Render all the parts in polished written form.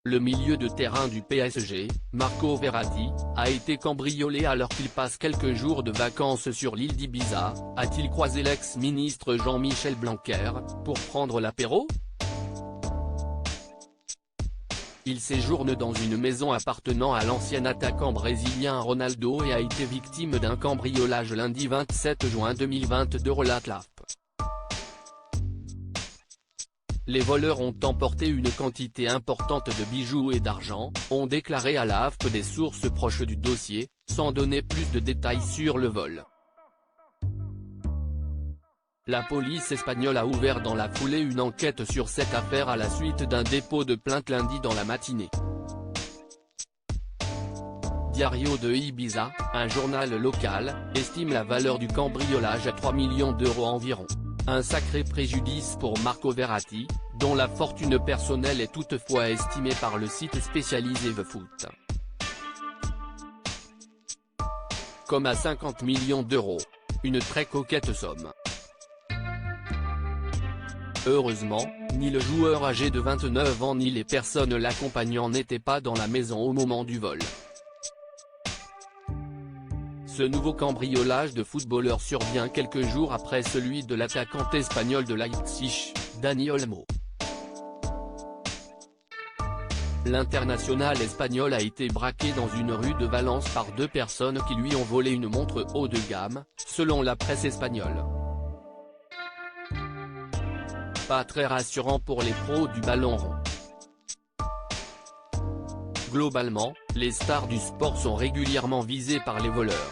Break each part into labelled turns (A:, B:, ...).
A: Le milieu de terrain du PSG, Marco Verratti, a été cambriolé alors qu'il passe quelques jours de vacances sur l'île d'Ibiza. A-t-il croisé l'ex-ministre Jean-Michel Blanquer, pour prendre l'apéro? Il séjourne dans une maison appartenant à l'ancien attaquant brésilien Ronaldo et a été victime d'un cambriolage lundi 27 juin 2022, relate l'AFP. Les voleurs ont emporté une quantité importante de bijoux et d'argent, ont déclaré à la AFP des sources proches du dossier, sans donner plus de détails sur le vol. La police espagnole a ouvert dans la foulée une enquête sur cette affaire à la suite d'un dépôt de plainte lundi dans la matinée. Diario de Ibiza, un journal local, estime la valeur du cambriolage à 3 millions d'euros environ. Un sacré préjudice pour Marco Verratti, dont la fortune personnelle est toutefois estimée par le site spécialisé The Foot comme à 50 millions d'euros. Une très coquette somme. Heureusement, ni le joueur âgé de 29 ans ni les personnes l'accompagnant n'étaient pas dans la maison au moment du vol. Ce nouveau cambriolage de footballeur survient quelques jours après celui de l'attaquant espagnol de Leipzig, Dani Olmo. L'international espagnol a été braqué dans une rue de Valence par deux personnes qui lui ont volé une montre haut de gamme, selon la presse espagnole. Pas très rassurant pour les pros du ballon rond. Globalement, les stars du sport sont régulièrement visées par les voleurs.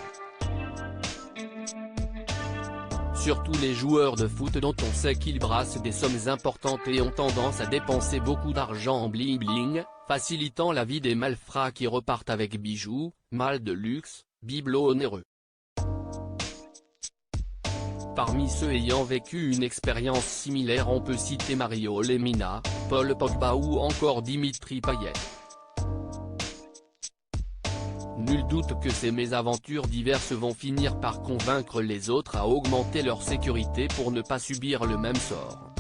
A: Surtout les joueurs de foot dont on sait qu'ils brassent des sommes importantes et ont tendance à dépenser beaucoup d'argent en bling-bling, facilitant la vie des malfrats qui repartent avec bijoux, malles de luxe, bibelots onéreux. Parmi ceux ayant vécu une expérience similaire on peut citer Mario Lemina, Paul Pogba ou encore Dimitri Payet. Nul doute que ces mésaventures diverses vont finir par convaincre les autres à augmenter leur sécurité pour ne pas subir le même sort.